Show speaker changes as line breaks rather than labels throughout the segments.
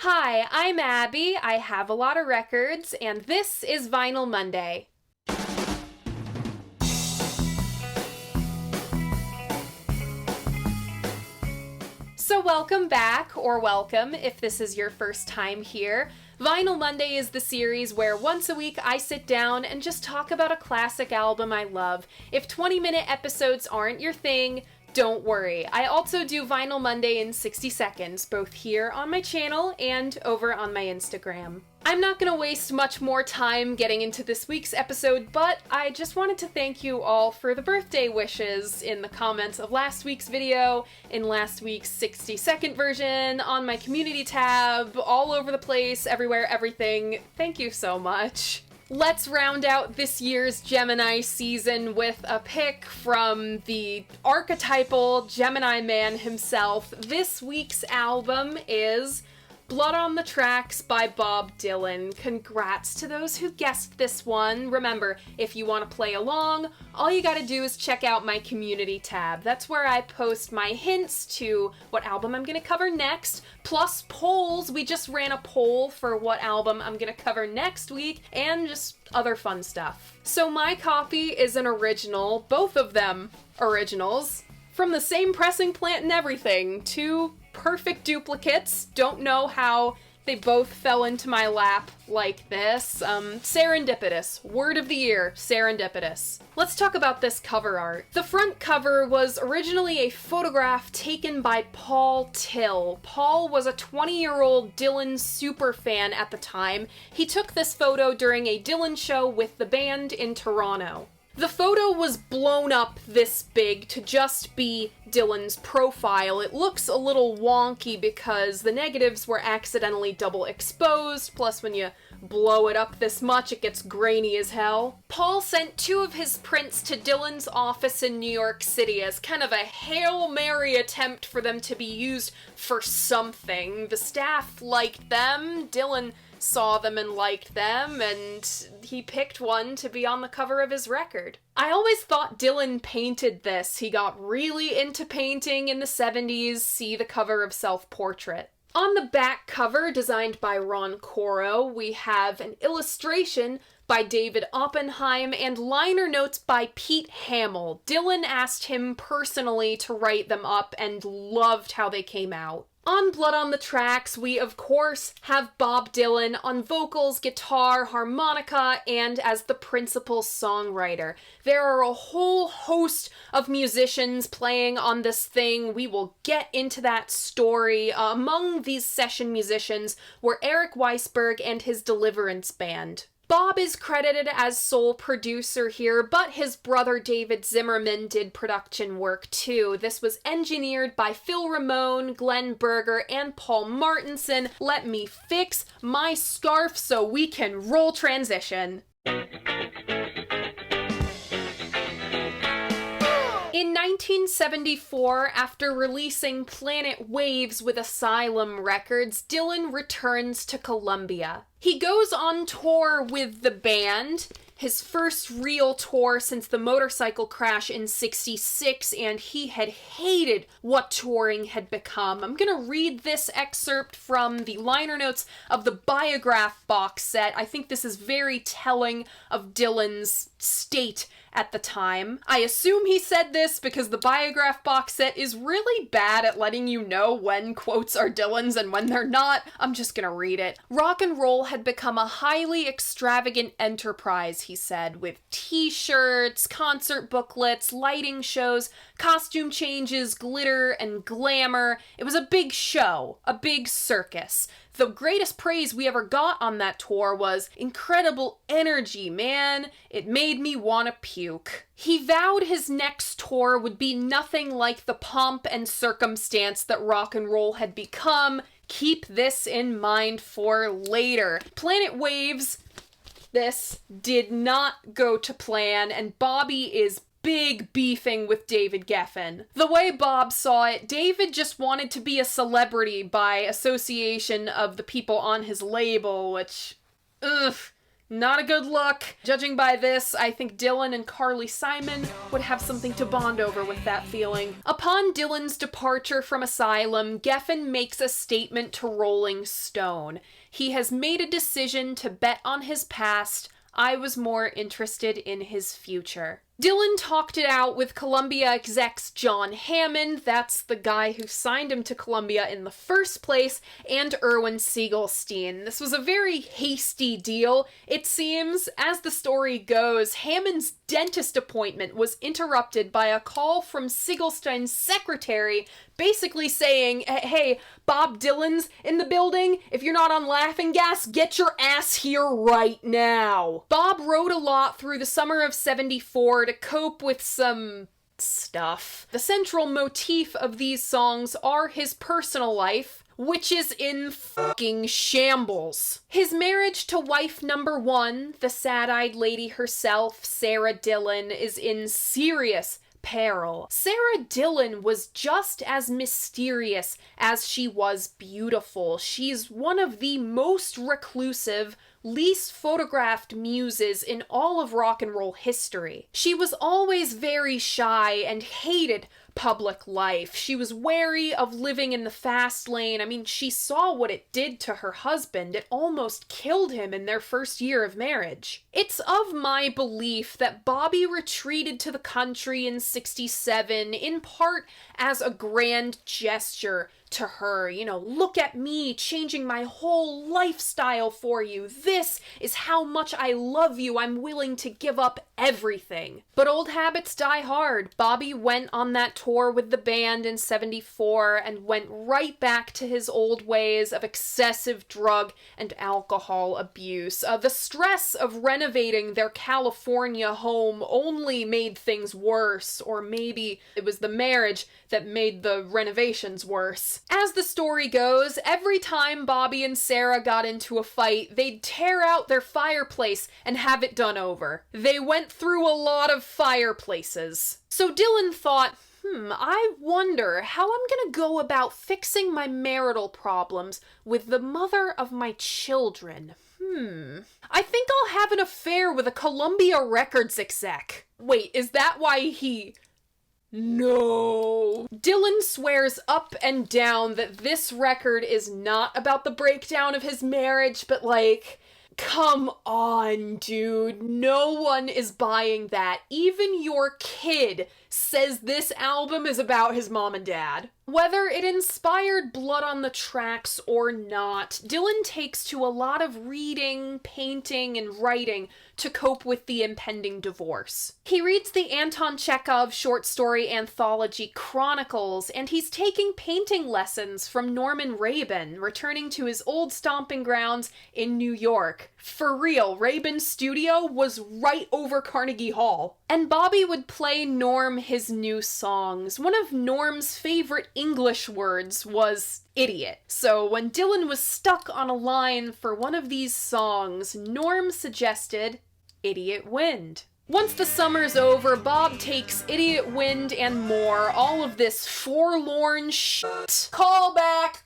Hi, I'm Abby. I have a lot of records, and this is Vinyl Monday. So welcome back, or welcome if this is your first time here. Vinyl Monday is the series where once a week I sit down and just talk about a classic album I love. If 20-minute episodes aren't your thing, don't worry. I also do Vinyl Monday in 60 seconds, both here on my channel and over on my Instagram. I'm not gonna waste much more time getting into this week's episode, but I just wanted to thank you all for the birthday wishes in the comments of last week's video, in last week's 60-second version, on my community tab, all over the place, everywhere, everything. Thank you so much. Let's round out this year's Gemini season with a pick from the archetypal Gemini man himself. This week's album is Blood on the Tracks by Bob Dylan. Congrats to those who guessed this one. Remember, if you want to play along, all you gotta do is check out my community tab. That's where I post my hints to what album I'm gonna cover next, plus polls. We just ran a poll for what album I'm gonna cover next week, and just other fun stuff. So my copy is an original, both of them originals, from the same pressing plant and everything. Two perfect duplicates. Don't know how they both fell into my lap like this. Serendipitous. Word of the year, serendipitous. Let's talk about this cover art. The front cover was originally a photograph taken by Paul Till. Paul was a 20-year-old Dylan superfan at the time. He took this photo during a Dylan show with the band in Toronto. The photo was blown up this big to just be Dylan's profile. It looks a little wonky because the negatives were accidentally double exposed, plus when you blow it up this much, it gets grainy as hell. Paul sent two of his prints to Dylan's office in New York City as kind of a Hail Mary attempt for them to be used for something. The staff liked them, Dylan saw them and liked them, and he picked one to be on the cover of his record. I always thought Dylan painted this. He got really into painting in the 70s. See the cover of Self-Portrait. On the back cover, designed by Ron Coro, we have an illustration by David Oppenheim and liner notes by Pete Hamill. Dylan asked him personally to write them up and loved how they came out. On Blood on the Tracks, we of course have Bob Dylan on vocals, guitar, harmonica, and as the principal songwriter. There are a whole host of musicians playing on this thing. We will get into that story. Among these session musicians were Eric Weisberg and his Deliverance Band. Bob is credited as sole producer here, but his brother David Zimmerman did production work too. This was engineered by Phil Ramone, Glenn Berger, and Paul Martinson. Let me fix my scarf so we can roll transition. In 1974, after releasing Planet Waves with Asylum Records, Dylan returns to Columbia. He goes on tour with the band, his first real tour since the motorcycle crash in '66, and he had hated what touring had become. I'm gonna read this excerpt from the liner notes of the Biograph box set. I think this is very telling of Dylan's state at the time. I assume he said this because the Biograph box set is really bad at letting you know when quotes are Dylan's and when they're not. I'm just gonna read it. Rock and roll had become a highly extravagant enterprise, he said, with t-shirts, concert booklets, lighting shows, costume changes, glitter, and glamour. It was a big show, a big circus. The greatest praise we ever got on that tour was incredible energy, man. It made me want to puke. He vowed his next tour would be nothing like the pomp and circumstance that rock and roll had become. Keep this in mind for later. Planet Waves, this did not go to plan, and Bobby is big beefing with David Geffen. The way Bob saw it, David just wanted to be a celebrity by association of the people on his label, which, Not a good look. Judging by this, I think Dylan and Carly Simon would have something to bond over with that feeling. Upon Dylan's departure from Asylum, Geffen makes a statement to Rolling Stone. He has made a decision to bet on his past. I was more interested in his future. Dylan talked it out with Columbia execs John Hammond, that's the guy who signed him to Columbia in the first place, and Irwin Siegelstein. This was a very hasty deal, it seems. As the story goes, Hammond's dentist appointment was interrupted by a call from Siegelstein's secretary basically saying, hey, Bob Dylan's in the building. If you're not on laughing gas, get your ass here right now. Bob wrote a lot through the summer of '74 to cope with some stuff. The central motif of these songs are his personal life, which is in fucking shambles. His marriage to wife number one, the sad-eyed lady herself, Sarah Dillon, is in serious peril. Sarah Dillon was just as mysterious as she was beautiful. She's one of the most reclusive, least photographed muses in all of rock and roll history. She was always very shy and hated public life. She was wary of living in the fast lane. I mean, she saw what it did to her husband. It almost killed him in their first year of marriage. It's of my belief that Bobby retreated to the country in '67 in part as a grand gesture to her. You know, look at me changing my whole lifestyle for you. This is how much I love you. I'm willing to give up everything. But old habits die hard. Bobby went on that tour with the band in '74 and went right back to his old ways of excessive drug and alcohol abuse. The stress of renovating their California home only made things worse, or maybe it was the marriage that made the renovations worse. As the story goes, every time Bobby and Sarah got into a fight, they'd tear out their fireplace and have it done over. They went through a lot of fireplaces. So Dylan thought, I wonder how I'm gonna go about fixing my marital problems with the mother of my children. I think I'll have an affair with a Columbia Records exec. Wait, is that why he... No. Dylan swears up and down that this record is not about the breakdown of his marriage, but like, come on, dude. No one is buying that. Even your kid says this album is about his mom and dad. Whether it inspired Blood on the Tracks or not, Dylan takes to a lot of reading, painting, and writing to cope with the impending divorce. He reads the Anton Chekhov short story anthology Chronicles, and he's taking painting lessons from Norman Rabin, returning to his old stomping grounds in New York. For real, Rabin's studio was right over Carnegie Hall. And Bobby would play Norm his new songs. One of Norm's favorite English words was idiot. So when Dylan was stuck on a line for one of these songs, Norm suggested Idiot Wind. Once the summer's over, Bob takes Idiot Wind and more, all of this forlorn shit, call back,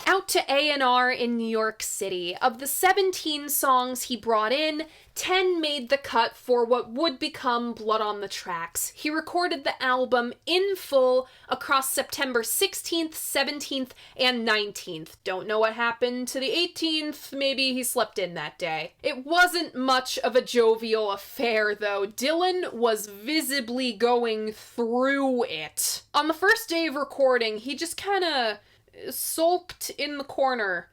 out to A&R in New York City. Of the 17 songs he brought in, 10 made the cut for what would become Blood on the Tracks. He recorded the album in full across September 16th, 17th, and 19th. Don't know what happened to the 18th, maybe he slept in that day. It wasn't much of a jovial affair, though. Dylan was visibly going through it. On the first day of recording, he just kinda sulked in the corner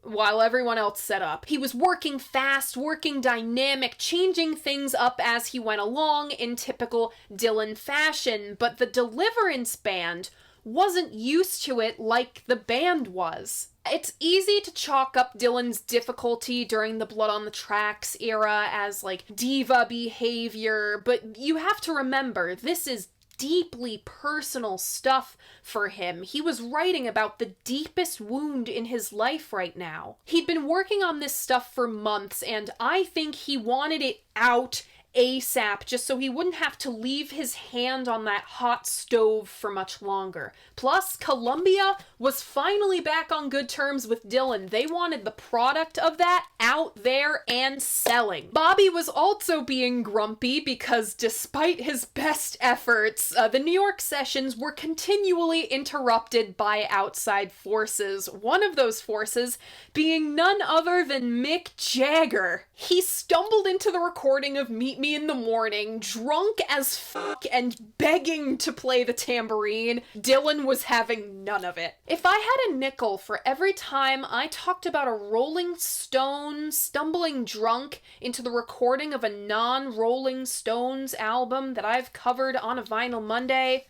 while everyone else set up. He was working fast, working dynamic, changing things up as he went along in typical Dylan fashion, but the Deliverance Band wasn't used to it like the band was. It's easy to chalk up Dylan's difficulty during the Blood on the Tracks era as, like, diva behavior, but you have to remember, this is deeply personal stuff for him. He was writing about the deepest wound in his life right now. He'd been working on this stuff for months, and I think he wanted it out ASAP just so he wouldn't have to leave his hand on that hot stove for much longer. Plus, Columbia was finally back on good terms with Dylan. They wanted the product of that out there and selling. Bobby was also being grumpy because despite his best efforts, the New York sessions were continually interrupted by outside forces. One of those forces being none other than Mick Jagger. He stumbled into the recording of Meet Me in the Morning, drunk as fuck and begging to play the tambourine. Dylan was having none of it. If I had a nickel for every time I talked about a Rolling Stone stumbling drunk into the recording of a non-Rolling Stones album that I've covered on a Vinyl Monday,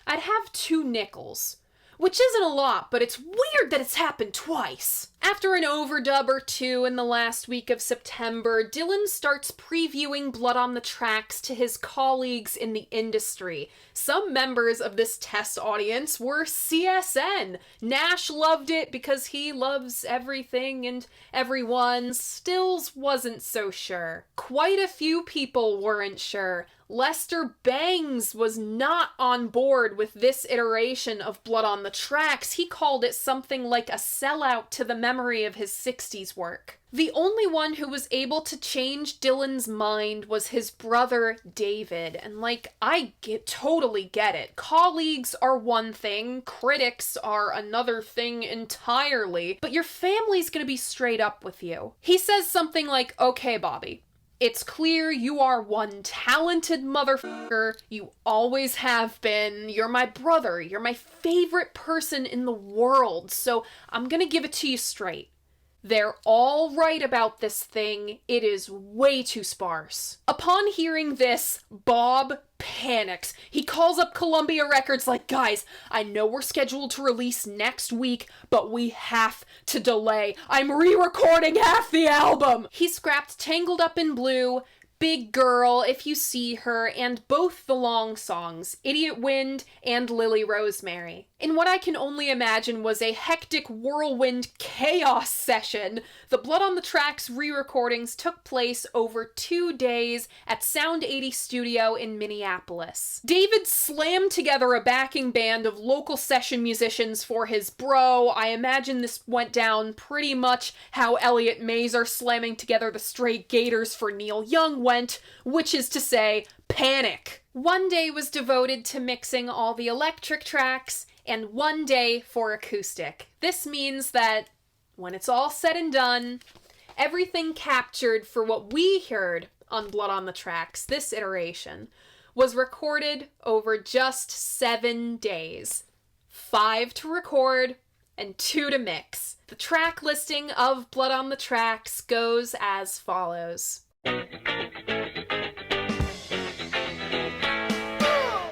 I'd have 2 nickels. Which isn't a lot, but it's weird that it's happened twice. After an overdub or 2 in the last week of September, Dylan starts previewing Blood on the Tracks to his colleagues in the industry. Some members of this test audience were CSN. Nash loved it because he loves everything and everyone. Stills wasn't so sure. Quite a few people weren't sure. Lester Bangs was not on board with this iteration of Blood on the Tracks. He called it something like a sellout to the memory of his 60s work. The only one who was able to change Dylan's mind was his brother David, and I totally get it. Colleagues are one thing, critics are another thing entirely, but your family's gonna be straight up with you. He says something like, "Okay, Bobby, it's clear you are one talented motherfucker. You always have been. You're my brother. You're my favorite person in the world. So I'm gonna give it to you straight. They're all right about this thing. It is way too sparse." Upon hearing this, Bob panics. He calls up Columbia Records like, "Guys, I know we're scheduled to release next week, but we have to delay. I'm re-recording half the album." He scrapped Tangled Up in Blue, Big Girl, If You See Her, and both the long songs, Idiot Wind and Lily Rosemary. In what I can only imagine was a hectic whirlwind chaos session, the Blood on the Tracks re-recordings took place over 2 days at Sound 80 Studio in Minneapolis. David slammed together a backing band of local session musicians for his bro. I imagine this went down pretty much how Elliot Mazer slamming together the Stray Gators for Neil Young went, which is to say, Panic. 1 day was devoted to mixing all the electric tracks, and 1 day for acoustic. This means that when it's all said and done, everything captured for what we heard on Blood on the Tracks, this iteration, was recorded over just 7 days. 5 to record and 2 to mix. The track listing of Blood on the Tracks goes as follows.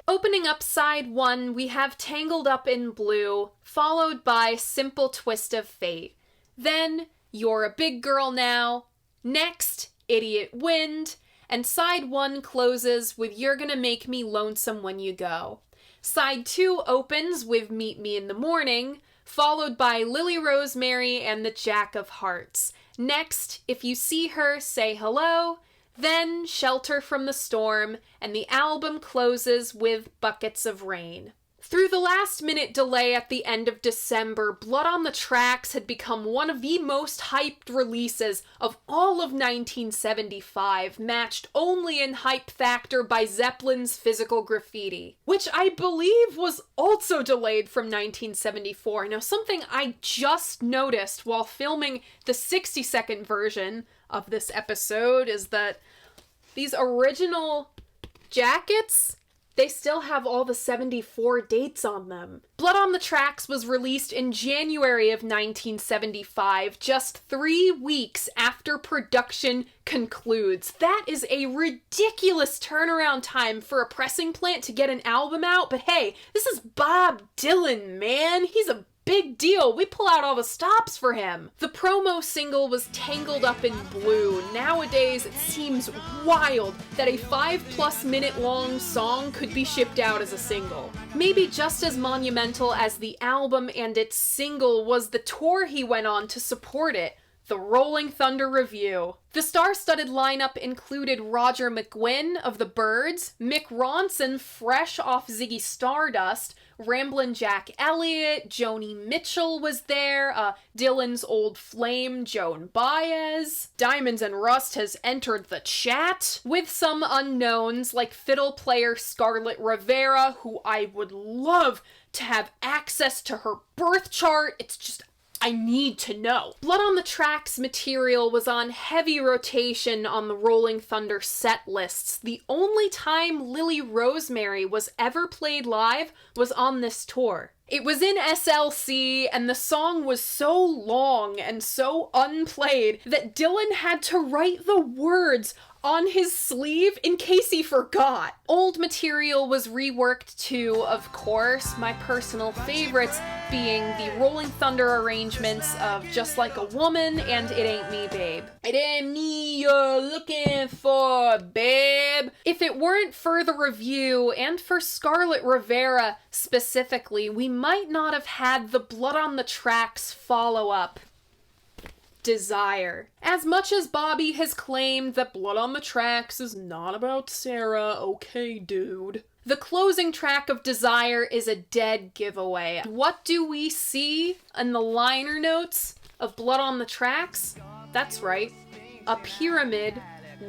Opening up side 1, we have Tangled Up in Blue, followed by Simple Twist of Fate. Then, You're a Big Girl Now. Next, Idiot Wind. And side 1 closes with You're Gonna Make Me Lonesome When You Go. Side 2 opens with Meet Me in the Morning, followed by Lily Rosemary and the Jack of Hearts. Next, If You See Her, Say Hello. Then Shelter from the Storm, and the album closes with Buckets of Rain. Through the last-minute delay at the end of December, Blood on the Tracks had become one of the most hyped releases of all of 1975, matched only in hype factor by Zeppelin's Physical Graffiti, which I believe was also delayed from 1974. Now, something I just noticed while filming the 60-second version of this episode is that these original jackets, they still have all the 74 dates on them. Blood on the Tracks was released in January of 1975, just 3 weeks after production concludes. That is a ridiculous turnaround time for a pressing plant to get an album out, but hey, this is Bob Dylan, man. He's a big deal. We pull out all the stops for him. The promo single was Tangled Up in Blue. Nowadays, it seems wild that a 5+ minute long song could be shipped out as a single. Maybe just as monumental as the album and its single was the tour he went on to support it. The Rolling Thunder Revue. The star-studded lineup included Roger McGuinn of the Byrds, Mick Ronson fresh off Ziggy Stardust, Ramblin' Jack Elliott, Joni Mitchell was there, Dylan's old flame Joan Baez. Diamonds and Rust has entered the chat, with some unknowns like fiddle player Scarlett Rivera, who I would love to have access to her birth chart. It's just, I need to know. Blood on the Tracks material was on heavy rotation on the Rolling Thunder set lists. The only time Lily Rosemary was ever played live was on this tour. It was in SLC, and the song was so long and so unplayed that Dylan had to write the words on his sleeve in case he forgot. Old material was reworked too, of course, my personal favorites being the Rolling Thunder arrangements of Just Like a Woman and It Ain't Me, Babe. It ain't me you're looking for, babe. If it weren't for the review, and for Scarlett Rivera specifically, we might not have had the Blood on the Tracks follow-up, Desire. As much as Bobby has claimed that Blood on the Tracks is not about Sarah, okay, dude. The closing track of Desire is a dead giveaway. What do we see in the liner notes of Blood on the Tracks? That's right, a pyramid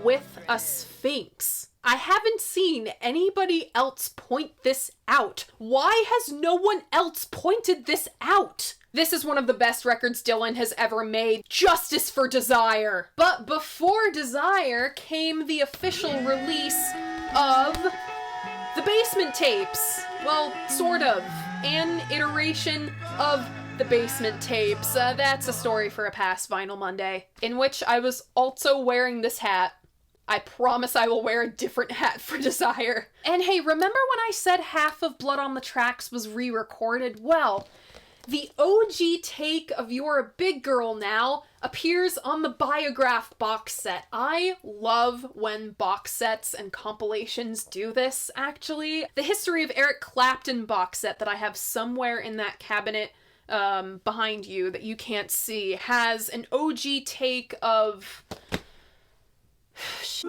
with a sphinx. I haven't seen anybody else point this out. Why has no one else pointed this out? This is one of the best records Dylan has ever made. Justice for Desire. But before Desire came the official release of the Basement Tapes. Well, sort of. An iteration of the Basement Tapes. That's a story for a past Vinyl Monday, in which I was also wearing this hat. I promise I will wear a different hat for Desire. And hey, remember when I said half of Blood on the Tracks was re-recorded? Well, the OG take of You're a Big Girl Now appears on the Biograph box set. I love when box sets and compilations do this, actually. The History of Eric Clapton box set that I have somewhere in that cabinet behind you that you can't see has an OG take of...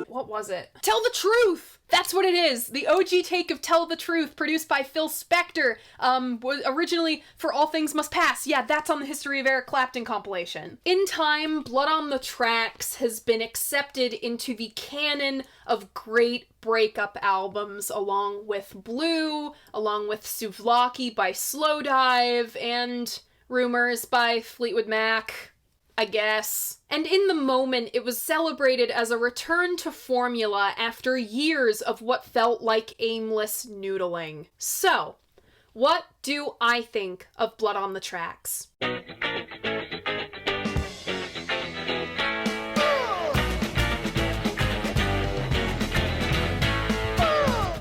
what was it? Tell the Truth! That's what it is! The OG take of Tell the Truth, produced by Phil Spector, was originally for All Things Must Pass. Yeah, that's on the History of Eric Clapton compilation. In time, Blood on the Tracks has been accepted into the canon of great breakup albums, along with Blue, along with Souvlaki by Slowdive, and Rumors by Fleetwood Mac, I guess. And in the moment, it was celebrated as a return to formula after years of what felt like aimless noodling. So, what do I think of Blood on the Tracks?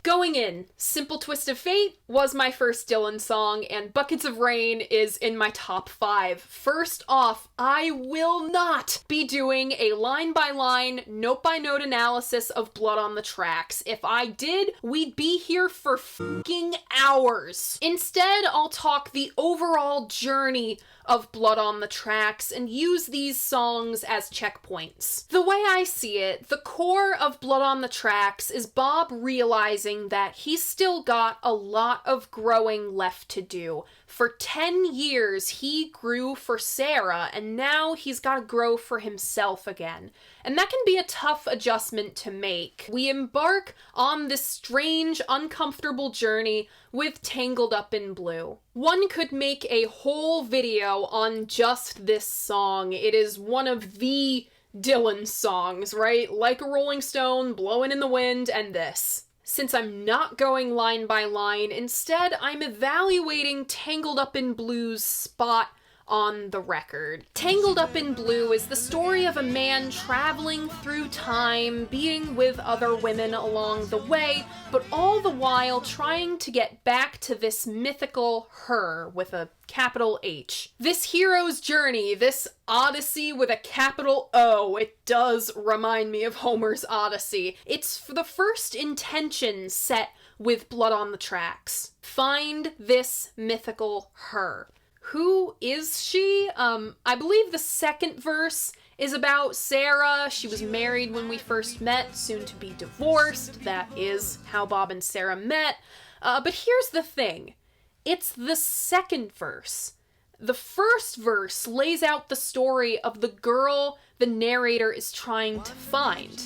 Going in, Simple Twist of Fate was my first Dylan song, and Buckets of Rain is in my top 5. First off, I will not be doing a line-by-line, note-by-note analysis of Blood on the Tracks. If I did, we'd be here for fucking hours. Instead, I'll talk the overall journey of Blood on the Tracks and use these songs as checkpoints. The way I see it, the core of Blood on the Tracks is Bob realizing that he's still got a lot of growing left to do. For 10 years, he grew for Sarah, and now he's got to grow for himself again. And that can be a tough adjustment to make. We embark on this strange, uncomfortable journey with Tangled Up in Blue. One could make a whole video on just this song. It is one of the Dylan songs, right? Like a Rolling Stone, Blowin' in the Wind, and this. Since I'm not going line by line, instead I'm evaluating Tangled Up in Blue's spot on the record. Tangled Up in Blue is the story of a man traveling through time, being with other women along the way, but all the while trying to get back to this mythical her with a capital H. This hero's journey, this Odyssey with a capital O, it does remind me of Homer's Odyssey. It's for the first intention set with Blood on the Tracks. Find this mythical her. who is she? I believe the second verse is about Sarah. She was married when we first met, soon to be divorced. That is how Bob and Sarah met. But here's the thing. It's the second verse. The first verse lays out the story of the girl the narrator is trying to find,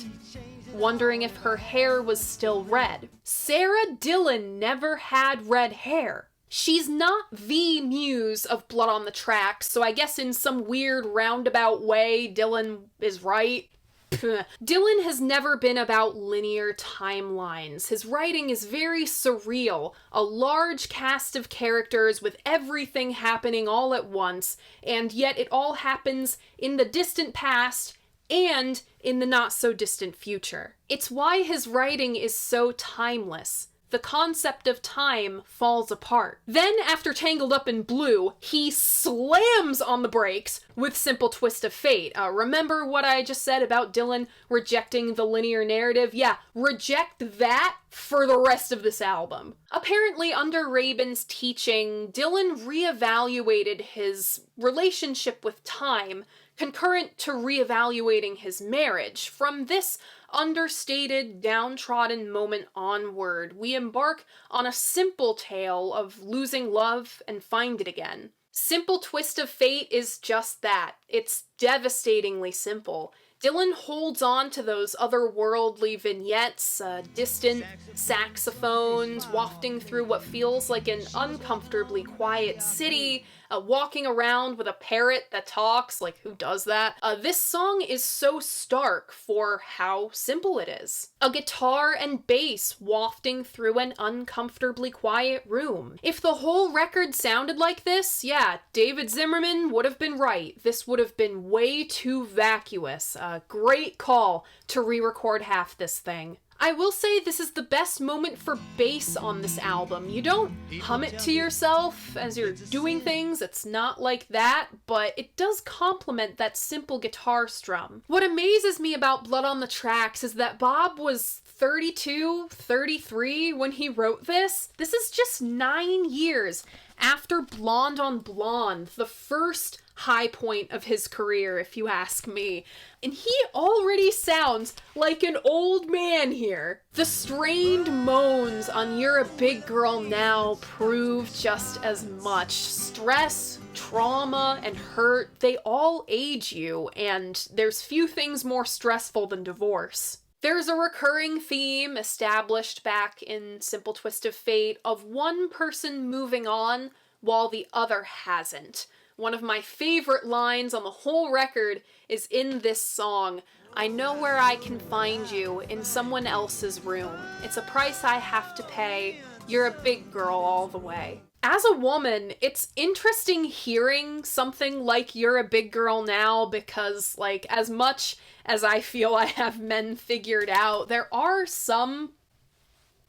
wondering if her hair was still red. Sarah Dillon never had red hair. She's not the muse of Blood on the Tracks, so I guess in some weird roundabout way, Dylan is right. Dylan has never been about linear timelines. His writing is very surreal, a large cast of characters with everything happening all at once, and yet it all happens in the distant past and in the not-so-distant future. It's why his writing is so timeless. The concept of time falls apart. Then, after Tangled Up in Blue, he slams on the brakes with Simple Twist of Fate. Remember what I just said about Dylan rejecting the linear narrative? Yeah, reject that for the rest of this album. Apparently, under Rabin's teaching, Dylan reevaluated his relationship with time, concurrent to reevaluating his marriage. From this understated, downtrodden moment onward, we embark on a simple tale of losing love and find it again. Simple Twist of Fate is just that. It's devastatingly simple. Dylan holds on to those otherworldly vignettes, distant saxophones wafting through what feels like an uncomfortably quiet city, walking around with a parrot that talks, like who does that? This song is so stark for how simple it is. A guitar and bass wafting through an uncomfortably quiet room. If the whole record sounded like this, yeah, David Zimmerman would have been right. This would have been way too vacuous. Great call to re-record half this thing. I will say this is the best moment for bass on this album. You don't hum it to yourself as you're doing things, it's not like that, but it does complement that simple guitar strum. What amazes me about Blood on the Tracks is that Bob was 32, 33 when he wrote this. This is just 9 years after Blonde on Blonde, the first high point of his career, if you ask me. And he already sounds like an old man here. The strained moans on You're a Big Girl Now prove just as much. Stress, trauma, and hurt, they all age you, and there's few things more stressful than divorce. There's a recurring theme established back in Simple Twist of Fate of one person moving on while the other hasn't. One of my favorite lines on the whole record is in this song. I know where I can find you, in someone else's room. It's a price I have to pay. You're a big girl all the way. As a woman, it's interesting hearing something like You're a Big Girl Now because, like, as much as I feel I have men figured out, there are some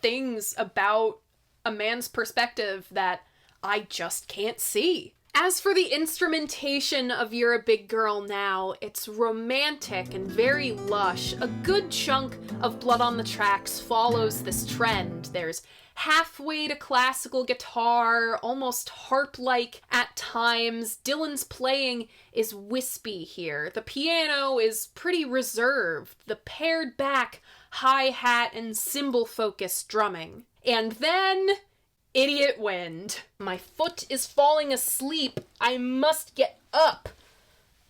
things about a man's perspective that I just can't see. As for the instrumentation of You're a Big Girl Now, it's romantic and very lush. A good chunk of Blood on the Tracks follows this trend. There's halfway to classical guitar, almost harp-like at times. Dylan's playing is wispy here. The piano is pretty reserved. The pared back hi-hat and cymbal-focused drumming. And then Idiot Wind. My foot is falling asleep. I must get up.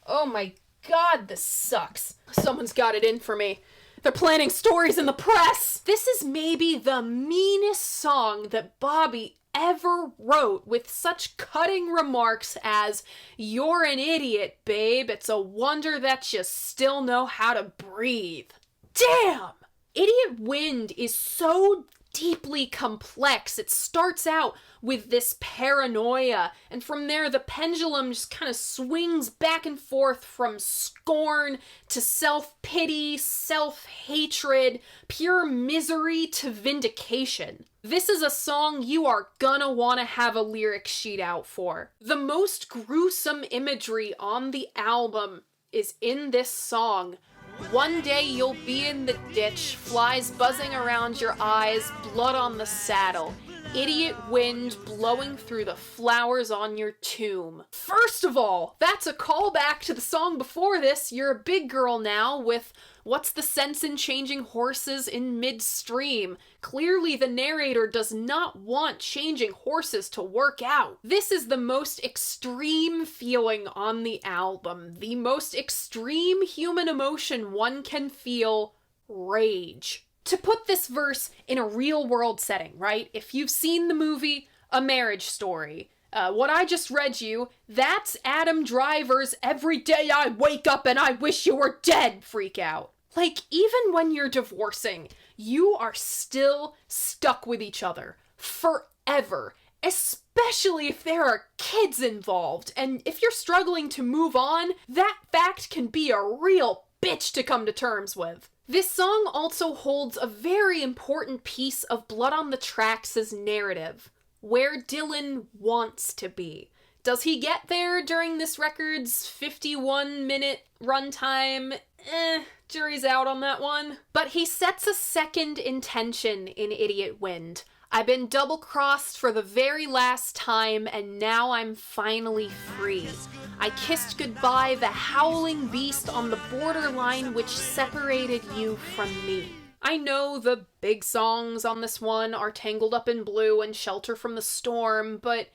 Oh my god, this sucks. Someone's got it in for me. They're planning stories in the press. This is maybe the meanest song that Bobby ever wrote, with such cutting remarks as, "You're an idiot, babe. It's a wonder that you still know how to breathe." Damn! Idiot Wind is so deeply complex. It starts out with this paranoia, and from there the pendulum just kind of swings back and forth from scorn to self-pity, self-hatred, pure misery to vindication. This is a song you are gonna want to have a lyric sheet out for. The most gruesome imagery on the album is in this song. One day you'll be in the ditch, flies buzzing around your eyes, blood on the saddle. idiot wind blowing through the flowers on your tomb. First of all, that's a callback to the song before this, You're a Big Girl Now, with what's the sense in changing horses in midstream? Clearly the narrator does not want changing horses to work out. This is the most extreme feeling on the album. The most extreme human emotion one can feel: rage. To put this verse in a real world setting, right? If you've seen the movie A Marriage Story, what I just read you, that's Adam Driver's "every day I wake up and I wish you were dead" freak out. Like, even when you're divorcing, you are still stuck with each other forever, especially if there are kids involved. And if you're struggling to move on, that fact can be a real bitch to come to terms with. This song also holds a very important piece of Blood on the Tracks' narrative: where Dylan wants to be. Does he get there during this record's 51-minute runtime? Jury's out on that one. But he sets a second intention in Idiot Wind. I've been double-crossed for the very last time, and now I'm finally free. I kissed goodbye the howling beast on the borderline which separated you from me. I know the big songs on this one are Tangled Up in Blue and Shelter from the Storm, but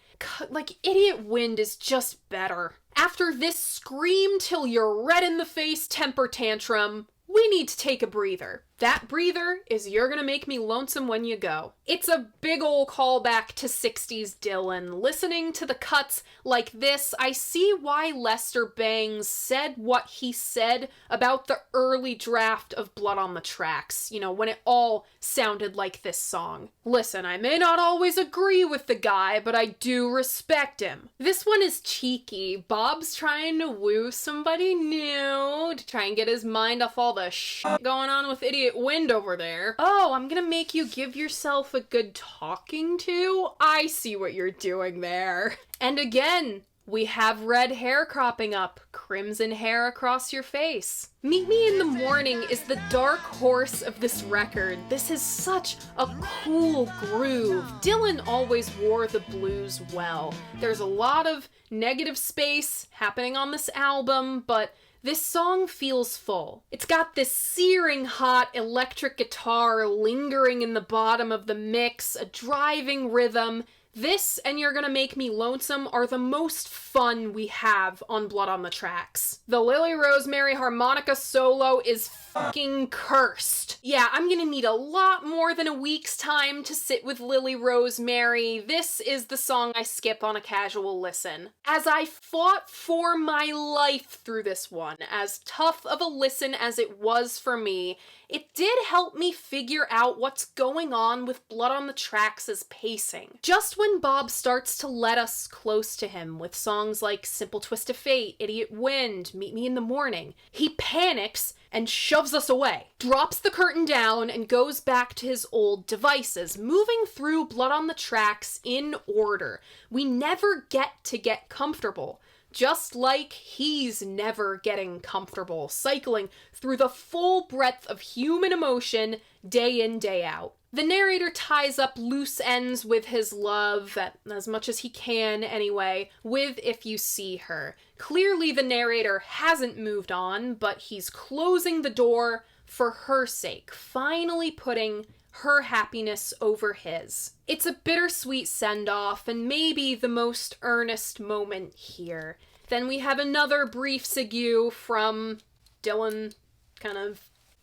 like, Idiot Wind is just better. After this scream till you're red in the face temper tantrum, we need to take a breather. That breather is You're Gonna Make Me Lonesome When You Go. It's a big ol' callback to 60s Dylan. Listening to the cuts like this, I see why Lester Bangs said what he said about the early draft of Blood on the Tracks, you know, when it all sounded like this song. Listen, I may not always agree with the guy, but I do respect him. This one is cheeky. Bob's trying to woo somebody new to try and get his mind off all the shit going on with Idiot Wind over there. Oh, I'm gonna make you give yourself a good talking to? I see what you're doing there. And again, we have red hair cropping up, crimson hair across your face. Meet Me in the Morning is the dark horse of this record. This is such a cool groove. Dylan always wore the blues well. There's a lot of negative space happening on this album, but this song feels full. It's got this searing hot electric guitar lingering in the bottom of the mix, a driving rhythm. This and You're Gonna Make Me Lonesome are the most fun we have on Blood on the Tracks. The Lily Rosemary harmonica solo is fucking cursed. Yeah, I'm gonna need a lot more than a week's time to sit with Lily Rosemary. This is the song I skip on a casual listen. As I fought for my life through this one, as tough of a listen as it was for me, it did help me figure out what's going on with Blood on the Tracks' pacing. Just when Bob starts to let us close to him with songs like Simple Twist of Fate, Idiot Wind, Meet Me in the Morning, he panics and shoves us away, drops the curtain down, and goes back to his old devices, moving through Blood on the Tracks in order. We never get comfortable. Just like he's never getting comfortable, cycling through the full breadth of human emotion day in, day out. The narrator ties up loose ends with his love, as much as he can anyway, with If You See Her. Clearly the narrator hasn't moved on, but he's closing the door for her sake, finally putting her happiness over his. It's a bittersweet send-off, and maybe the most earnest moment here. Then we have another brief segue from Dylan kind of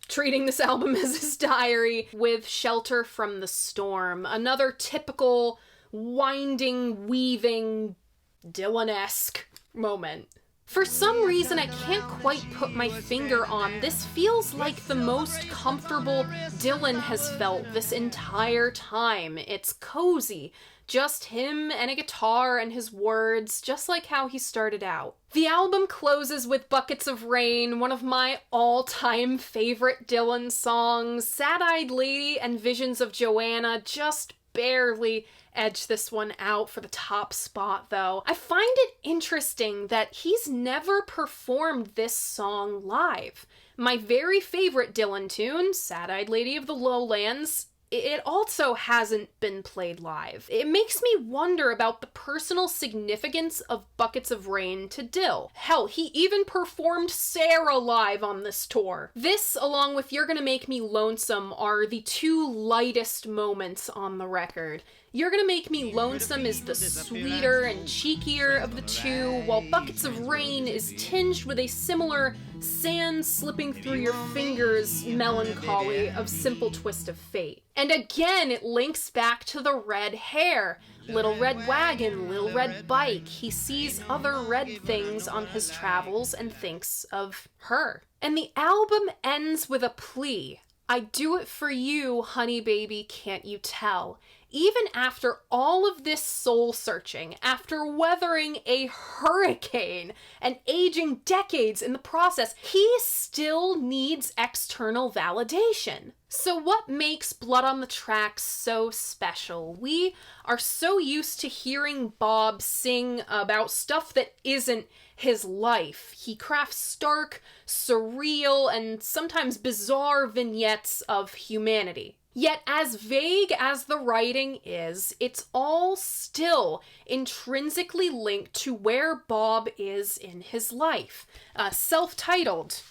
treating this album as his diary with Shelter from the Storm. Another typical winding, weaving, Dylan-esque moment. For some reason, I can't quite put my finger on, this feels like the most comfortable Dylan has felt this entire time. It's cozy. Just him and a guitar and his words, just like how he started out. The album closes with Buckets of Rain, one of my all-time favorite Dylan songs. Sad-Eyed Lady and Visions of Joanna just barely edge this one out for the top spot, though. I find it interesting that he's never performed this song live. My very favorite Dylan tune, Sad-Eyed Lady of the Lowlands, it also hasn't been played live. It makes me wonder about the personal significance of Buckets of Rain to Dill. Hell, he even performed Sarah live on this tour. This, along with You're Gonna Make Me Lonesome, are the two lightest moments on the record. You're Gonna Make Me Lonesome is the sweeter and cheekier of the two, while Buckets of Rain is tinged with a similar sand slipping through your fingers melancholy of Simple Twist of Fate. And again, it links back to the red hair. Little red wagon, little red bike. He sees other red things on his travels and thinks of her. And the album ends with a plea. I do it for you, honey baby, can't you tell? Even after all of this soul-searching, after weathering a hurricane and aging decades in the process, he still needs external validation. So what makes Blood on the Tracks so special? We are so used to hearing Bob sing about stuff that isn't his life. He crafts stark, surreal, and sometimes bizarre vignettes of humanity. Yet as vague as the writing is, it's all still intrinsically linked to where Bob is in his life. Self-titled.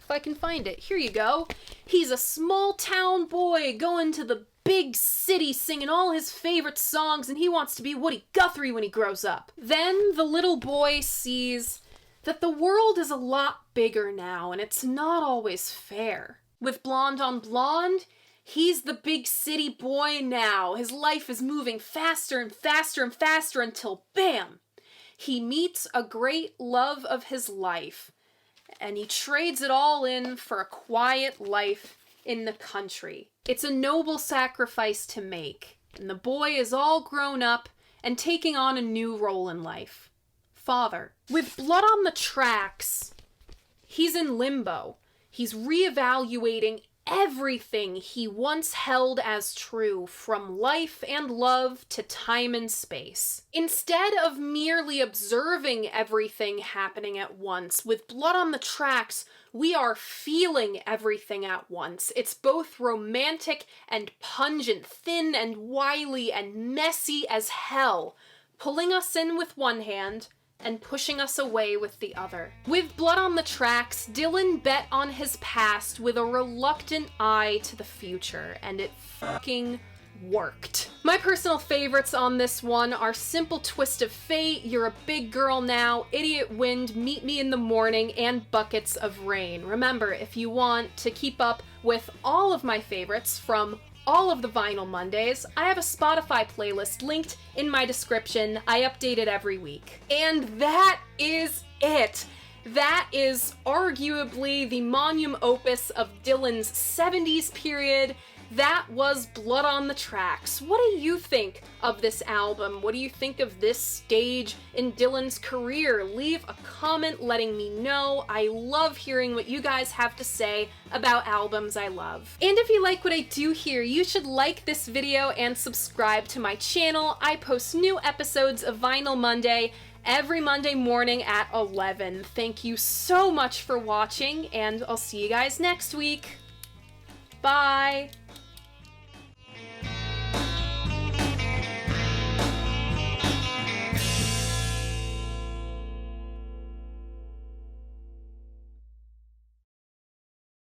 If I can find it, here you go. He's a small town boy going to the big city singing all his favorite songs, and he wants to be Woody Guthrie when he grows up. Then the little boy sees that the world is a lot bigger now, and it's not always fair. With Blonde on Blonde, he's the big city boy now. His life is moving faster and faster and faster until, bam, he meets a great love of his life, and he trades it all in for a quiet life in the country. It's a noble sacrifice to make, and the boy is all grown up and taking on a new role in life. Father. With Blood on the Tracks, he's in limbo. He's reevaluating everything he once held as true, from life and love to time and space. Instead of merely observing everything happening at once, with Blood on the Tracks, we are feeling everything at once. It's both romantic and pungent, thin and wily and messy as hell, pulling us in with one hand and pushing us away with the other. With Blood on the Tracks, Dylan bet on his past with a reluctant eye to the future, and it fucking worked. My personal favorites on this one are Simple Twist of Fate, You're a Big Girl Now, Idiot Wind, Meet Me in the Morning, and Buckets of Rain. Remember, if you want to keep up with all of my favorites from all of the Vinyl Mondays, I have a Spotify playlist linked in my description. I update it every week. And that is it. That is arguably the magnum opus of Dylan's 70s period. That was Blood on the Tracks. What do you think of this album? What do you think of this stage in Dylan's career? Leave a comment letting me know. I love hearing what you guys have to say about albums I love. And if you like what I do here, you should like this video and subscribe to my channel. I post new episodes of Vinyl Monday every Monday morning at 11. Thank you so much for watching, and I'll see you guys next week. Bye!